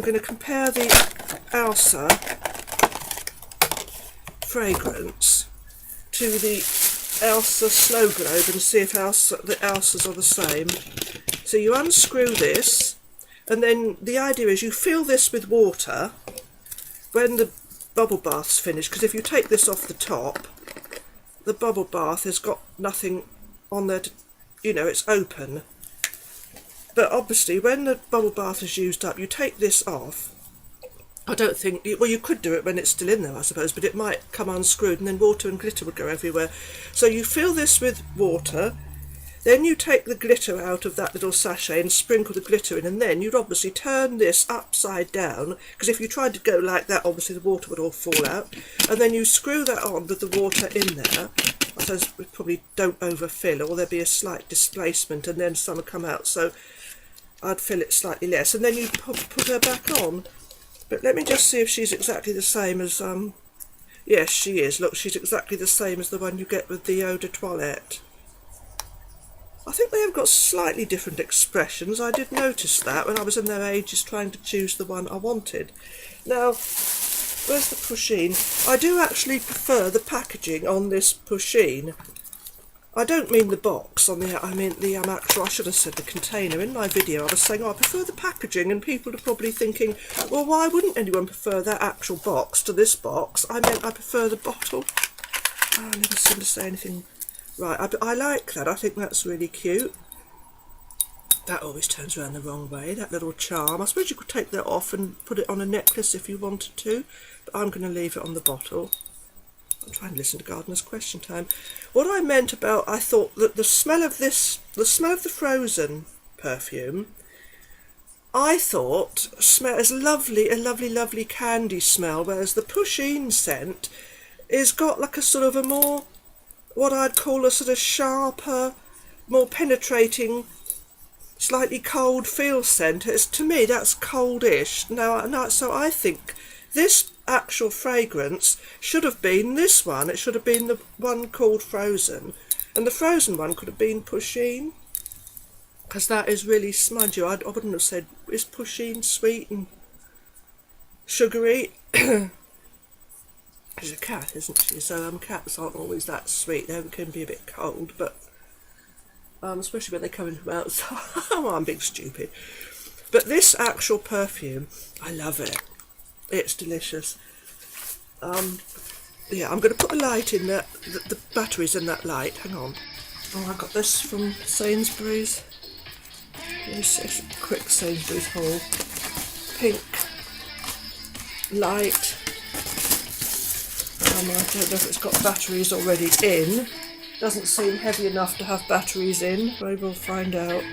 going to compare the Elsa fragrance to the Elsa Slow Globe and see if the Elsas are the same. So you unscrew this, and then the idea is you fill this with water when the bubble bath's finished, because if you take this off the top, the bubble bath has got nothing on there to, you know, it's open. But obviously when the bubble bath is used up, you take this off. I don't think, well, you could do it when it's still in there, I suppose, but it might come unscrewed and then water and glitter would go everywhere. So you fill this with water, then you take the glitter out of that little sachet and sprinkle the glitter in, and then you'd obviously turn this upside down, because if you tried to go like that, obviously the water would all fall out, and then you screw that on with the water in there. I suppose we probably don't overfill, or there'd be a slight displacement and then some would come out, so I'd fill it slightly less, and then you put her back on. But let me just see if she's exactly the same as, yes, she is. Look, she's exactly the same as the one you get with the eau de toilette. I think they have got slightly different expressions. I did notice that when I was in their ages trying to choose the one I wanted. Now, where's the pusheen? I do actually prefer the packaging on this pusheen. I don't mean the box on the, I mean the actual, I should have said the container. In my video I was saying, oh, I prefer the packaging, and people are probably thinking, well, why wouldn't anyone prefer that actual box to this box? I meant I prefer the bottle. Oh, I never seem to say anything. Right, I like that. I think that's really cute. That always turns around the wrong way, that little charm. I suppose you could take that off and put it on a necklace if you wanted to, but I'm going to leave it on the bottle. I'm trying to listen to Gardener's Question Time. What I meant about, I thought that the smell of this, the smell of the Frozen perfume, I thought smelled as lovely, a lovely candy smell, whereas the Pusheen scent is got like a sort of a more, what I'd call a sort of sharper, more penetrating, slightly cold feel scent. It's, to me, that's coldish. Now, so I think this actual fragrance should have been this one. It should have been the one called Frozen, and the Frozen one could have been Pusheen, because that is really smudgy. I wouldn't have said, is Pusheen sweet and sugary? She's a cat, isn't she? So cats aren't always that sweet. They can be a bit cold, but especially when they come in from outside. Oh, I'm being stupid. But this actual perfume, I love it. It's delicious. Yeah, I'm going to put a light in that. The batteries in that light. Hang on. Oh, I got this from Sainsbury's. It's a quick Sainsbury's haul. Pink light. I don't know if it's got batteries already in. Doesn't seem heavy enough to have batteries in. Maybe we'll find out.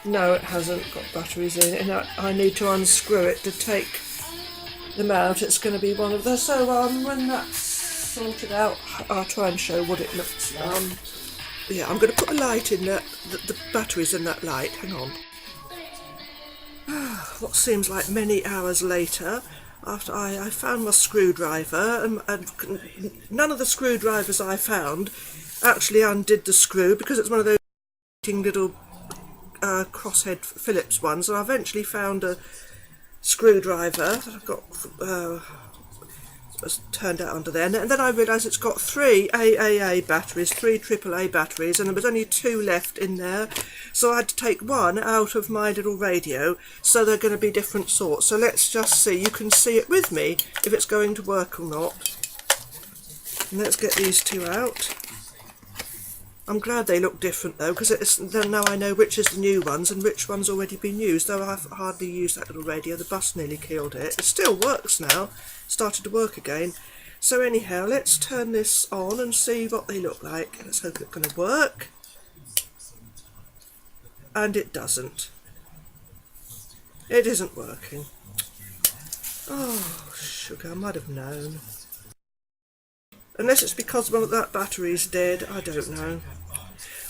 No, it hasn't got batteries in, and I need to unscrew it to take them out. It's going to be one of those. So when that's sorted out, I'll try and show what it looks like. Yeah, I'm going to put a light in that. The batteries in that light. Hang on. What seems like many hours later, after I found my screwdriver, and none of the screwdrivers I found actually undid the screw, because it's one of those little crosshead Phillips ones, and I eventually found a screwdriver that I've got was turned out under there, and then I realised it's got 3 AAA batteries, 3 AAA batteries, and there was only 2 left in there, so I had to take one out of my little radio, so they're going to be different sorts. So let's just see, you can see it with me if it's going to work or not. And let's get these 2 out. I'm glad they look different though, because then now I know which is the new ones and which one's already been used, though I've hardly used that little radio. The bus nearly killed it. It still works now, started to work again. So anyhow, let's turn this on and see what they look like. Let's hope it's going to work. And it doesn't. It isn't working. Oh, sugar, I might have known. Unless it's because one of that battery's dead, I don't know.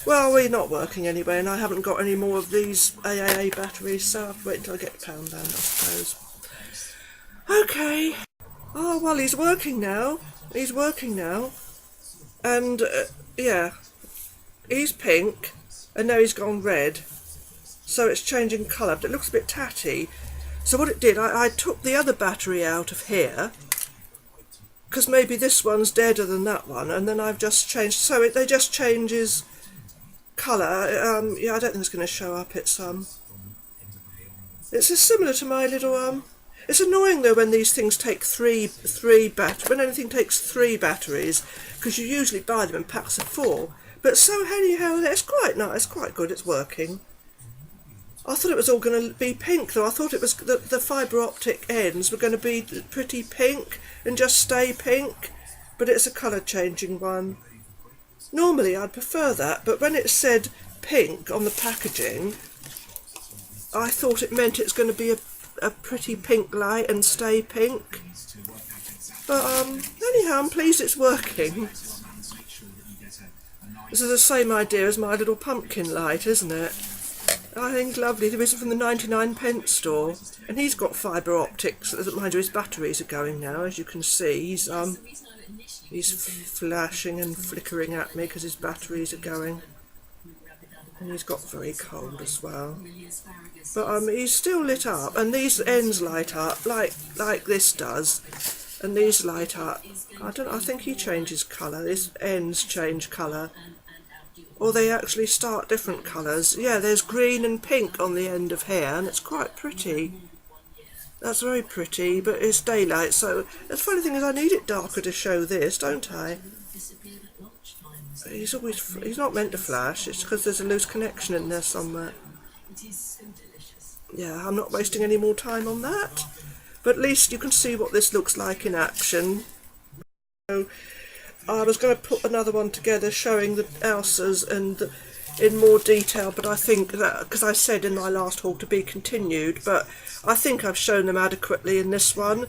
Well, we're not working anyway, and I haven't got any more of these AAA batteries, so I'll have to wait until I get the pound down, I suppose. Okay. Oh, well, he's working now. He's working now. And, yeah. He's pink, and now he's gone red. So it's changing colour, but it looks a bit tatty. So what it did, I took the other battery out of here, because maybe this one's deader than that one, and then I've just changed, so they just changes colour. Yeah, I don't think it's going to show up. It's just similar to my little It's annoying though when these things take when anything takes 3 batteries, because you usually buy them in packs of 4. But so anyhow, it's quite nice, quite good. It's working. I thought it was all going to be pink though. I thought it was the fibre optic ends were going to be pretty pink and just stay pink, but it's a colour changing one. Normally I'd prefer that, but when it said pink on the packaging, I thought it meant it's going to be a pretty pink light and stay pink. But anyhow, I'm pleased it's working. This is the same idea as my little pumpkin light, isn't it? I think lovely. There is from the 99p store, and he's got fibre optics. Mind you, his batteries are going now, as you can see. He's flashing and flickering at me because his batteries are going, and he's got very cold as well. But he's still lit up, and these ends light up like this does, and these light up. I think he changes colour. His ends change colour. Or they actually start different colours. Yeah, there's green and pink on the end of here, and it's quite pretty. That's very pretty, but it's daylight, so the funny thing is I need it darker to show this, don't I? He's not meant to flash, it's because there's a loose connection in there somewhere. Yeah, I'm not wasting any more time on that. But at least you can see what this looks like in action. So, I was going to put another one together showing the Elsas and in more detail, but I think that, because I said in my last haul to be continued, but I think I've shown them adequately in this one.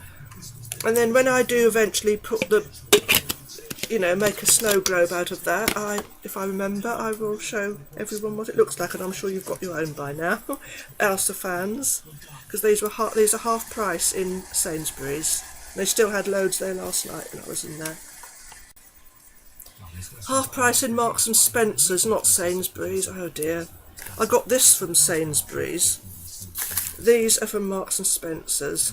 And then when I do eventually put make a snow globe out of that, if I remember, I will show everyone what it looks like, and I'm sure you've got your own by now, Elsa fans, because these are half price in Sainsbury's. They still had loads there last night when I was in there. Half price in Marks and Spencer's, not Sainsbury's. Oh dear. I got this from Sainsbury's. These are from Marks and Spencer's.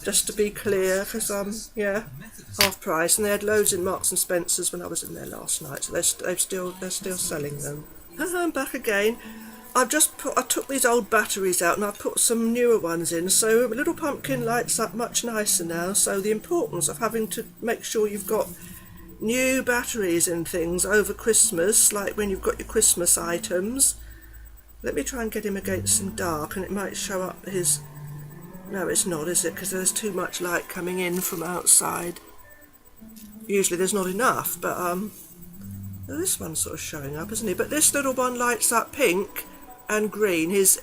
Just to be clear, because yeah, half price, and they had loads in Marks and Spencer's when I was in there last night. So they're still selling them. I'm back again. I took these old batteries out and I put some newer ones in. So a little pumpkin lights up much nicer now. So the importance of having to make sure you've got new batteries and things over Christmas, like when you've got your Christmas items. Let me try and get him against some dark, and it might show up his... No, it's not, is it? Because there's too much light coming in from outside. Usually there's not enough, but this one's sort of showing up, isn't he? But this little one lights up pink and green. His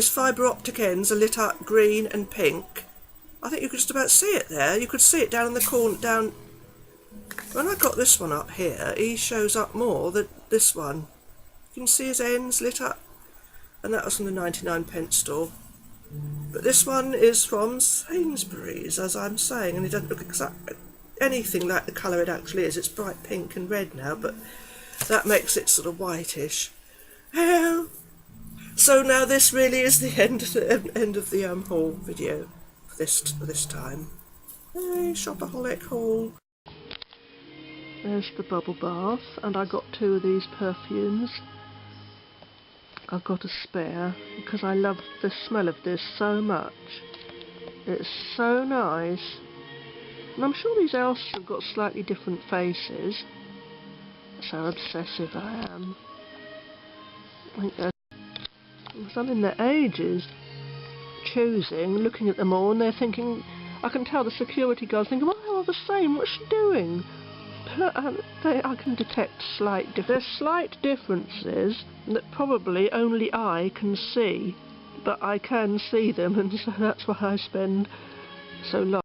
fibre optic ends are lit up green and pink. I think you could just about see it there. You could see it down in the corner, when I got this one up here, he shows up more than this one. You can see his ends lit up, and that was from the 99p store. But this one is from Sainsbury's, as I'm saying, and it doesn't look exactly anything like the colour it actually is. It's bright pink and red now, but that makes it sort of whitish. So now this really is the end of the haul video for this time. Hey, shopaholic haul. There's the bubble bath, and I got 2 of these perfumes. I've got a spare because I love the smell of this so much. It's so nice. And I'm sure these Elsas have got slightly different faces. That's how obsessive I am. I think there's some in their ages choosing, looking at them all, and they're thinking, I can tell the security guards thinking, well, they're all the same, what's she doing? I can detect there's slight differences that probably only I can see, but I can see them, and so that's why I spend so long.